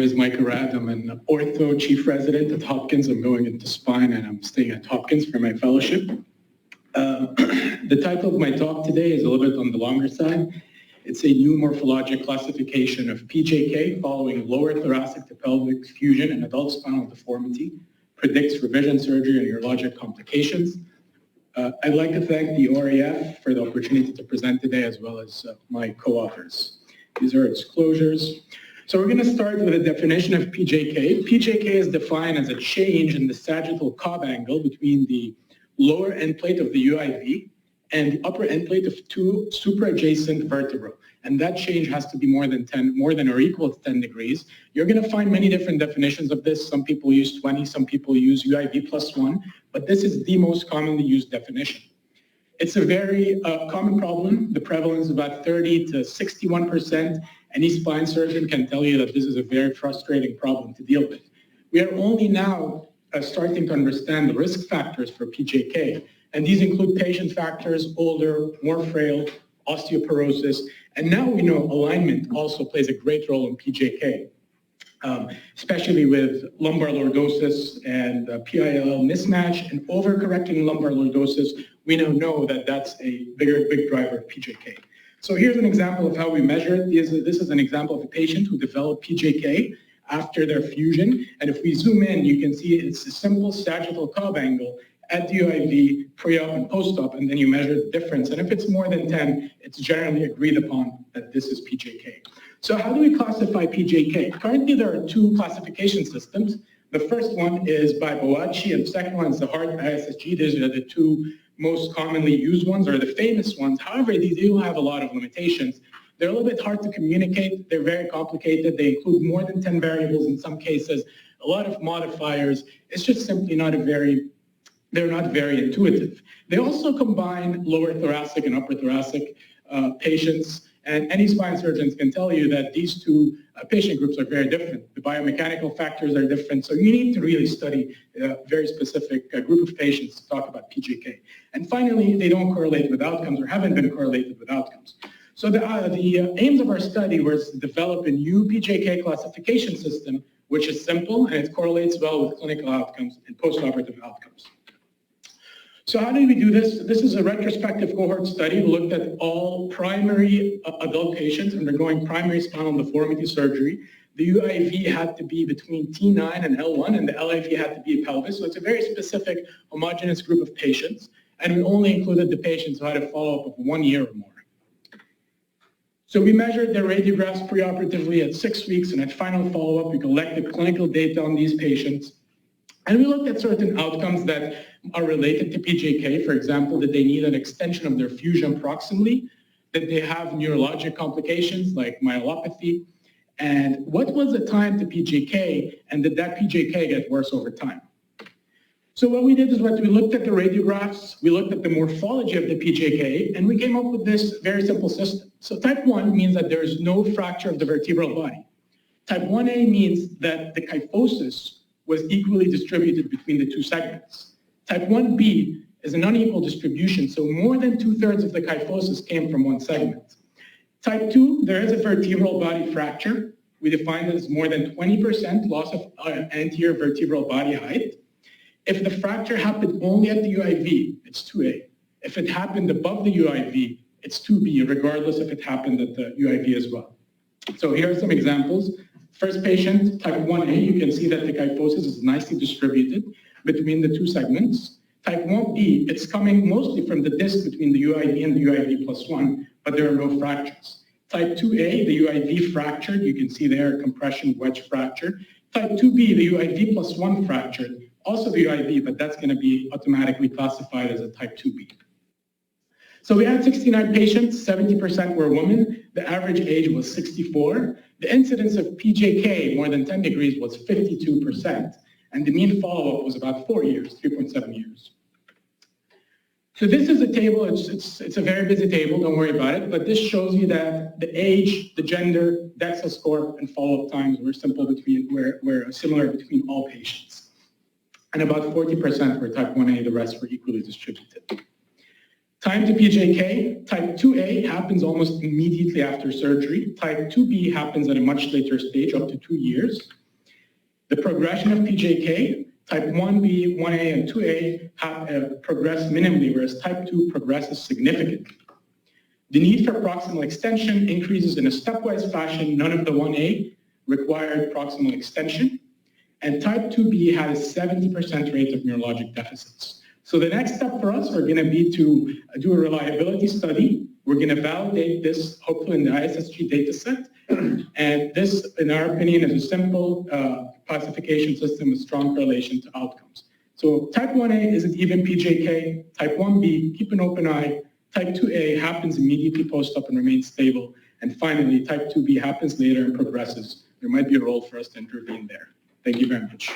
Is Mike Raad. I'm an ortho chief resident at Hopkins. I'm going into spine and I'm staying at Hopkins for my fellowship. The title of my talk today is a little bit on the longer side. It's a new morphologic classification of PJK following lower thoracic to pelvic fusion and adult spinal deformity, predicts revision surgery and neurologic complications. I'd like to thank the OREF for the opportunity to present today, as well as my co-authors. These are disclosures. So we're going to start with a definition of PJK. PJK is defined as a change in the sagittal cob angle between the lower end plate of the UIV and the upper end plate of two supra-adjacent vertebrae. And that change has to be more than or equal to 10 degrees. You're going to find many different definitions of this. Some people use 20, some people use UIV plus 1, but this is the most commonly used definition. It's a very common problem. The prevalence is about 30 to 61%. Any spine surgeon can tell you that this is a very frustrating problem to deal with. We are only now starting to understand the risk factors for PJK, and these include patient factors, older, more frail, osteoporosis, and now we know alignment also plays a great role in PJK, especially with lumbar lordosis and PILL mismatch and overcorrecting lumbar lordosis. We now know that that's a big driver of PJK. So here's an example of how we measure it. This is an example of a patient who developed PJK after their fusion. And if we zoom in, you can see it's a simple sagittal cob angle at the UIV, pre-op and post-op, and then you measure the difference. And if it's more than 10, it's generally agreed upon that this is PJK. So how do we classify PJK? Currently, there are two classification systems. The first one is by Boacci, and the second one is the HART ISSG. These are the two most commonly used ones, or the famous ones. However, these do have a lot of limitations. They're a little bit hard to communicate. They're very complicated. They include more than 10 variables in some cases, a lot of modifiers. It's just simply they're not very intuitive. They also combine lower thoracic and upper thoracic patients, and any spine surgeons can tell you that these two patient groups are very different. The biomechanical factors are different, so you need to really study a very specific group of patients to talk about PJK. And finally, they don't correlate with outcomes or haven't been correlated with outcomes. So the aims of our study was to develop a new PJK classification system, which is simple and it correlates well with clinical outcomes and postoperative outcomes. So how did we do this? This is a retrospective cohort study. We looked at all primary adult patients undergoing primary spinal deformity surgery. The UIV had to be between T9 and L1, and the LIV had to be a pelvis. So it's a very specific homogeneous group of patients. And we only included the patients who had a follow-up of 1 year or more. So we measured their radiographs preoperatively at 6 weeks, and at final follow-up, we collected clinical data on these patients. And we looked at certain outcomes that are related to PJK. For example, that they need an extension of their fusion proximally, that they have neurologic complications like myelopathy, and what was the time to PJK, and did that PJK get worse over time? So what we did is we looked at the radiographs, we looked at the morphology of the PJK, and we came up with this very simple system. So type 1 means that there is no fracture of the vertebral body. Type 1A means that the kyphosis was equally distributed between the two segments. Type 1B is an unequal distribution, so more than 2/3 of the kyphosis came from one segment. Type 2, there is a vertebral body fracture. We define it as more than 20% loss of anterior vertebral body height. If the fracture happened only at the UIV, it's 2A. If it happened above the UIV, it's 2B, regardless if it happened at the UIV as well. So here are some examples. First patient, type 1A, you can see that the kyphosis is nicely distributed between the two segments. Type 1B, it's coming mostly from the disc between the UIV and the UIV plus 1, but there are no fractures. Type 2A, the UIV fractured, you can see there a compression wedge fracture. Type 2B, the UIV plus 1 fractured, also the UIV, but that's going to be automatically classified as a type 2B. So we had 69 patients, 70% were women. The average age was 64. The incidence of PJK more than 10 degrees was 52%. And the mean follow-up was about 4 years, 3.7 years. So this is a table, it's a very busy table, don't worry about it, but this shows you that the age, the gender, DEXA score, and follow-up times were similar between all patients. And about 40% were type 1A, the rest were equally distributed. Time to PJK, type 2A happens almost immediately after surgery. Type 2B happens at a much later stage, up to 2 years. The progression of PJK, type 1B, 1A, and 2A have progressed minimally, whereas type 2 progresses significantly. The need for proximal extension increases in a stepwise fashion. None of the 1A required proximal extension. And type 2B had a 70% rate of neurologic deficits. So the next step for us are going to be to do a reliability study. We're going to validate this, hopefully in the ISSG data set. And this, in our opinion, is a simple classification system with strong correlation to outcomes. So type 1A isn't even PJK. Type 1B, keep an open eye. Type 2A happens immediately post-op and remains stable. And finally, type 2B happens later and progresses. There might be a role for us to intervene there. Thank you very much.